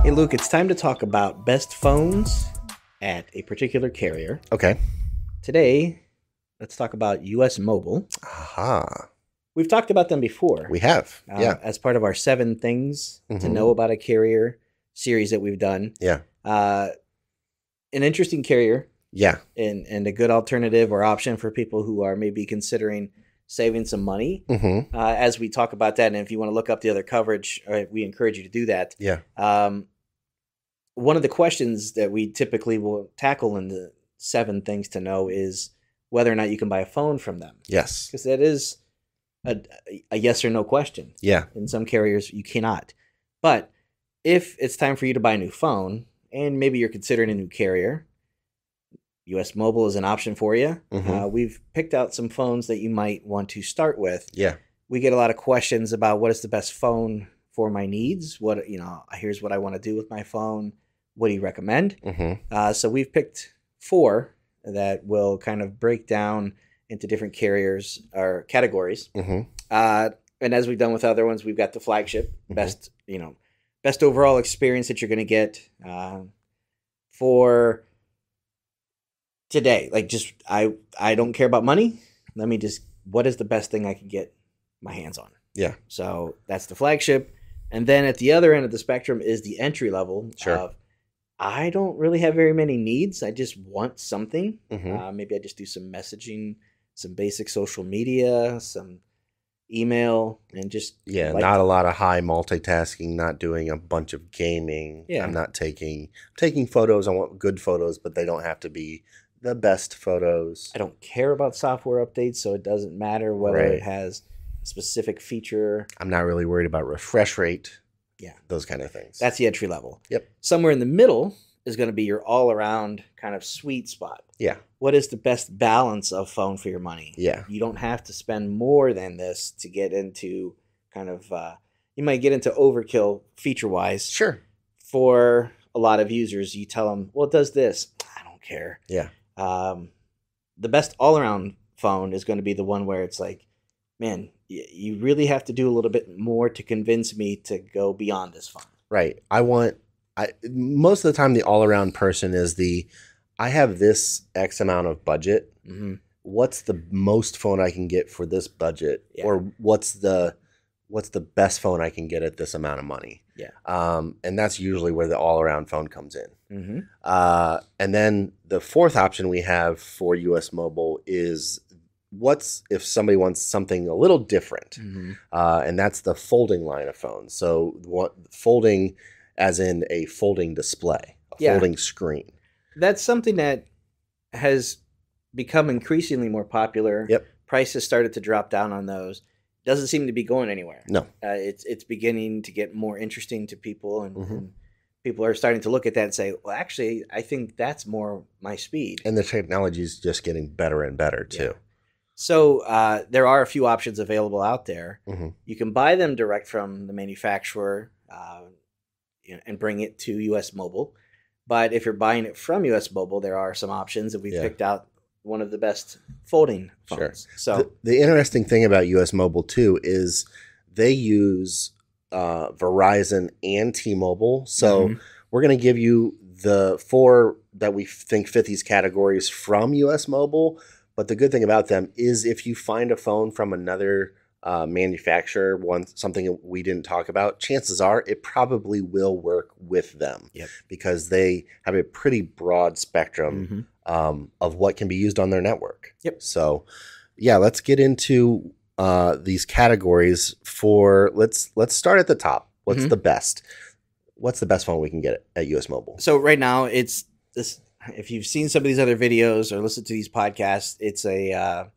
Hey, Luke, it's time to talk about best phones at a particular carrier. Okay. Today, let's talk about US Mobile. Aha. We've talked about them before. We have. Yeah. As part of our 7 things to know about a carrier series that we've done. Yeah. An interesting carrier. Yeah. And a good alternative or option for people who are maybe considering saving some money. As we talk about that, and if you want to look up the other coverage, we encourage you to do that. Yeah. One of the questions that we typically will tackle in the 7 things to know is whether or not you can buy a phone from them. Yes. Because that is a yes or no question. Yeah. In some carriers, you cannot. But if it's time for you to buy a new phone, and maybe you're considering a new carrier, US Mobile is an option for you. We've picked out some phones that you might want to start with. Yeah. We get a lot of questions about what is the best phone for my needs. Here's what I want to do with my phone. What do you recommend? So we've picked 4 that will kind of break down into different carriers or categories. And as we've done with other ones, we've got the flagship, best overall experience that you're going to get for today. Like, just I don't care about money. What is the best thing I can get my hands on? Yeah. So that's the flagship. And then at the other end of the spectrum is the entry level of, I don't really have very many needs. I just want something. Maybe I just do some messaging, some basic social media, some email, and just not a lot of high multitasking, not doing a bunch of gaming. I'm not taking photos. I want good photos, but they don't have to be the best photos. I don't care about software updates, so it doesn't matter whether it has a specific feature. I'm not really worried about refresh rate. Yeah. Those kind of things. That's the entry level. Yep. Somewhere in the middle is going to be your all-around kind of sweet spot. Yeah. What is the best balance of phone for your money? Yeah. You don't have to spend more than this to get into kind of, you might get into overkill feature-wise. Sure. For a lot of users, you tell them, well, it does this. I don't care. Yeah. The best all-around phone is going to be the one where it's like, man, you really have to do a little bit more to convince me to go beyond this phone. Right. Most of the time, the all-around person is I have this X amount of budget. What's the most phone I can get for this budget? Yeah. Or what's the best phone I can get at this amount of money? Yeah. And that's usually where the all-around phone comes in. And then the 4th option we have for US Mobile is if somebody wants something a little different, and that's the folding line of phones. So folding as in a folding display, folding screen. That's something that has become increasingly more popular. Yep. Prices started to drop down on those. Doesn't seem to be going anywhere. No. It's beginning to get more interesting to people, and people are starting to look at that and say, well, actually, I think that's more my speed. And the technology is just getting better and better, too. Yeah. So there are a few options available out there. You can buy them direct from the manufacturer and bring it to US Mobile. But if you're buying it from US Mobile, there are some options, and we've picked out one of the best folding phones. Sure. So the interesting thing about US Mobile, too, is they use Verizon and T-Mobile. So we're going to give you the 4 that we think fit these categories from US Mobile. But the good thing about them is if you find a phone from another manufacturer, something we didn't talk about, chances are it probably will work with them because they have a pretty broad spectrum of what can be used on their network. So, let's get into these categories. Let's start at the top. What's the best? What's the best phone we can get at US Mobile? So right now it's this. If you've seen some of these other videos or listened to these podcasts, it's the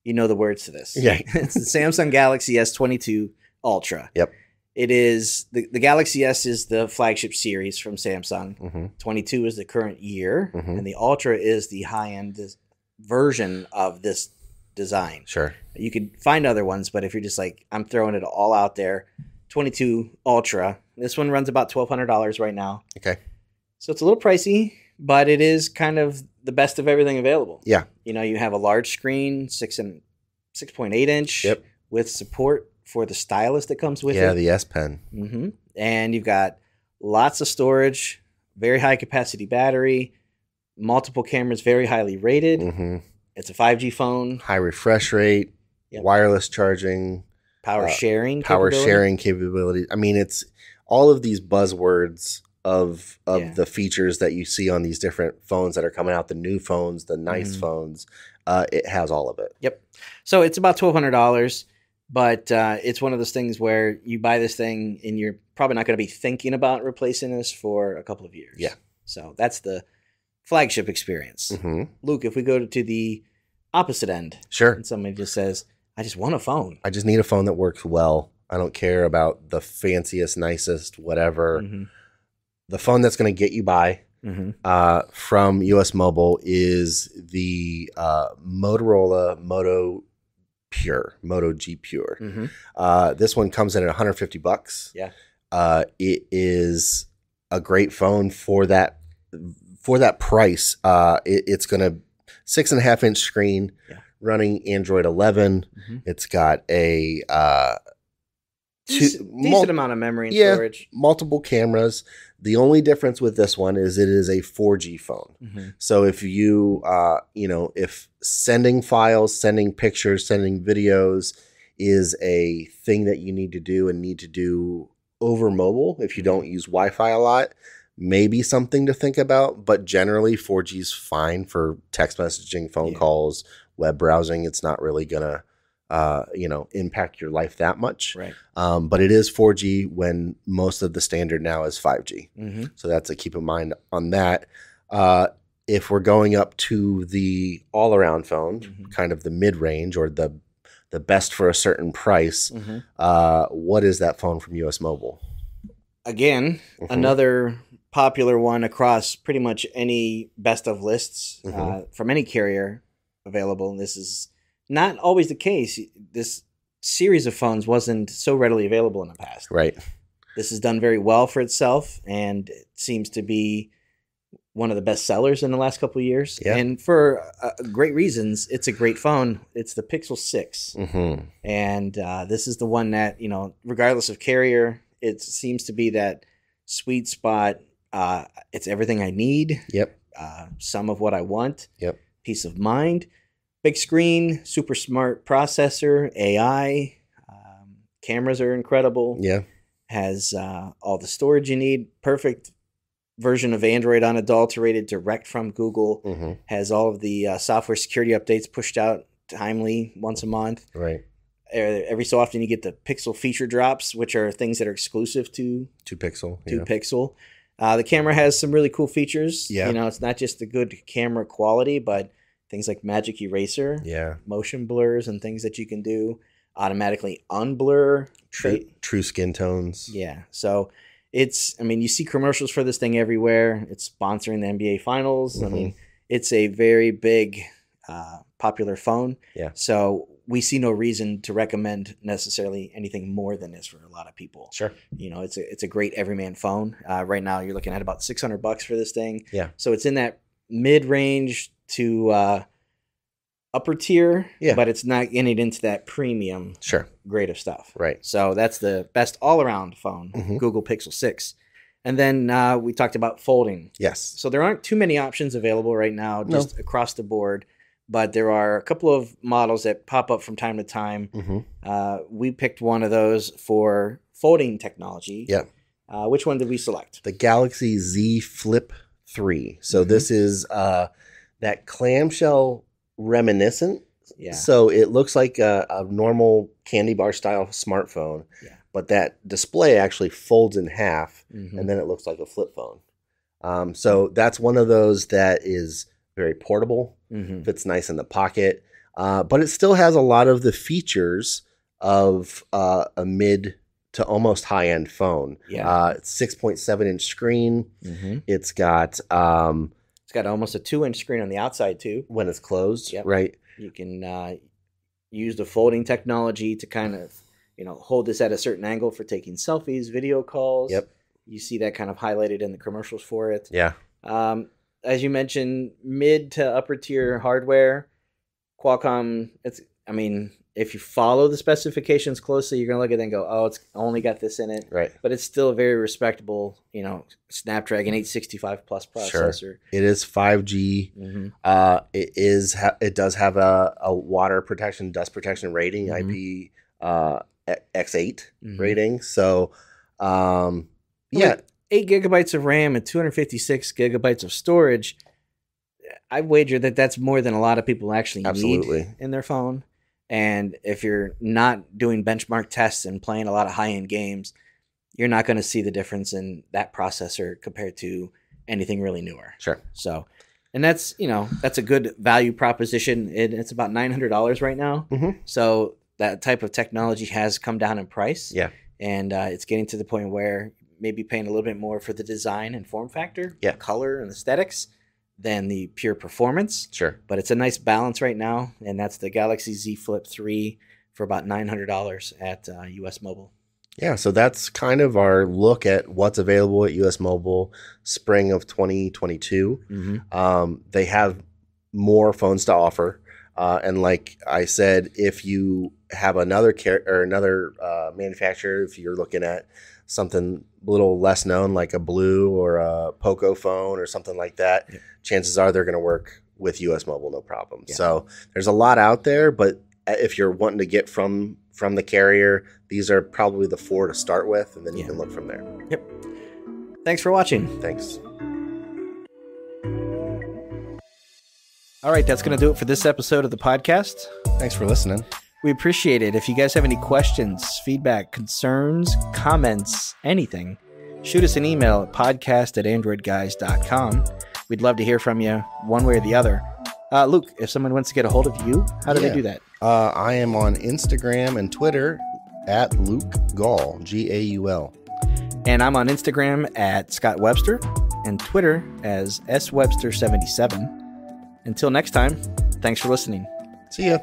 words to this. Yeah. It's the Samsung Galaxy S22 Ultra. Yep. It is the Galaxy S is the flagship series from Samsung. 22 is the current year, and the Ultra is the high-end version of this design. Sure. You could find other ones, but if you're just like, I'm throwing it all out there, 22 Ultra. This one runs about $1,200 right now. Okay. So it's a little pricey, but it is kind of the best of everything available. Yeah. You have a large screen, 6.8 inch with support for the stylus that comes with it. Yeah, the S Pen. And you've got lots of storage, very high capacity battery, multiple cameras, very highly rated. Mm-hmm. It's a 5G phone. High refresh rate, wireless charging, power sharing capability. I mean, it's all of these buzzwords of the features that you see on these different phones that are coming out, the new phones, the nice phones. It has all of it. Yep. So it's about $1,200, but it's one of those things where you buy this thing and you're probably not going to be thinking about replacing this for a couple of years. Yeah. So that's the flagship experience. Mm-hmm. Luke, if we go to the opposite end. Sure. And somebody just says, I just want a phone. I just need a phone that works well. I don't care about the fanciest, nicest, whatever. Mm-hmm. The phone that's going to get you by from US Mobile is the Motorola Moto G Pure. Mm-hmm. This one comes in at $150. Yeah. It is a great phone for that price. It's going to 6.5-inch screen, running Android 11. Mm-hmm. It's got a decent amount of memory and storage. Multiple cameras. The only difference with this one is it is a 4G phone. Mm-hmm. So if you, if sending files, sending pictures, sending videos is a thing that you need to do over mobile, if you don't use Wi-Fi a lot, maybe something to think about. But generally, 4G is fine for text messaging, phone calls, web browsing. It's not really going to impact your life that much. Right. But it is 4G when most of the standard now is 5G. Mm-hmm. So that's a keep in mind on that. If we're going up to the all-around phone, kind of the mid-range or the best for a certain price, what is that phone from US Mobile? Again, another popular one across pretty much any best of lists from any carrier available. And this is not always the case. This series of phones wasn't so readily available in the past. Right. This has done very well for itself, and it seems to be one of the best sellers in the last couple of years. Yeah. And for great reasons. It's a great phone. It's the Pixel 6. Mm-hmm. And this is the one that, regardless of carrier, it seems to be that sweet spot. It's everything I need. Yep. Some of what I want. Yep. Peace of mind. Big screen, super smart processor, AI, cameras are incredible. Yeah. Has all the storage you need. Perfect version of Android unadulterated, direct from Google. Mm-hmm. Has all of the software security updates pushed out timely once a month. Right. Every so often you get the Pixel feature drops, which are things that are exclusive to Pixel. Pixel. The camera has some really cool features. Yeah. It's not just the good camera quality, but things like magic eraser, motion blurs, and things that you can do automatically unblur. True skin tones. Yeah. So you see commercials for this thing everywhere. It's sponsoring the NBA Finals. Mm-hmm. I mean, it's a very big, popular phone. Yeah. So we see no reason to recommend necessarily anything more than this for a lot of people. Sure. It's a great everyman phone. Right now you're looking at about $600 for this thing. Yeah. So it's in that mid-range to upper tier, but it's not getting into that premium grade of stuff. Right. So that's the best all-around phone, Google Pixel 6. And then we talked about folding. Yes. So there aren't too many options available right now, just across the board. But there are a couple of models that pop up from time to time. Mm-hmm. We picked one of those for folding technology. Yeah. Which one did we select? The Galaxy Z Flip 3. So this is that clamshell reminiscent. Yeah. So it looks like a normal candy bar style smartphone. Yeah. But that display actually folds in half, and then it looks like a flip phone. So that's one of those that is very portable, fits nice in the pocket, but it still has a lot of the features of a mid to almost high-end phone. Yeah. It's 6.7-inch screen. Mm-hmm. It's got almost a 2-inch screen on the outside too. When it's closed, right? You can use the folding technology to kind of hold this at a certain angle for taking selfies, video calls. Yep. You see that kind of highlighted in the commercials for it. Yeah. As you mentioned, mid to upper tier hardware. Qualcomm, if you follow the specifications closely, you're going to look at it and go, oh, it's only got this in it. Right. But it's still a very respectable, Snapdragon 865 plus processor. Sure. It is 5G. It does have a water protection, dust protection rating, IP X8 rating. So, yeah. 8 gigabytes of RAM and 256 gigabytes of storage. I wager that that's more than a lot of people actually need in their phone. And if you're not doing benchmark tests and playing a lot of high-end games, you're not going to see the difference in that processor compared to anything really newer. Sure. So, and that's a good value proposition. It's about $900 right now. So that type of technology has come down in price. Yeah. And it's getting to the point where maybe paying a little bit more for the design and form factor, color and aesthetics, than the pure performance. Sure. But it's a nice balance right now, and that's the Galaxy Z Flip 3 for about $900 at US Mobile. Yeah, so that's kind of our look at what's available at US Mobile spring of 2022. They have more phones to offer. And like I said, if you have another manufacturer, if you're looking at something a little less known like a Blue or a Poco phone or something like that, chances are they're going to work with US Mobile no problem. So there's a lot out there, but if you're wanting to get from the carrier, these are probably the 4 to start with, and then you can look from there. Yep. Thanks for watching. Thanks. All right, that's going to do it for this episode of the podcast. Thanks for listening. We appreciate it. If you guys have any questions, feedback, concerns, comments, anything, shoot us an email at podcast@AndroidGuys.com. We'd love to hear from you one way or the other. Luke, if someone wants to get a hold of you, how do they do that? I am on Instagram and Twitter at Luke Gaul, Gaul. And I'm on Instagram at Scott Webster and Twitter as SWebster77. Until next time, thanks for listening. See ya.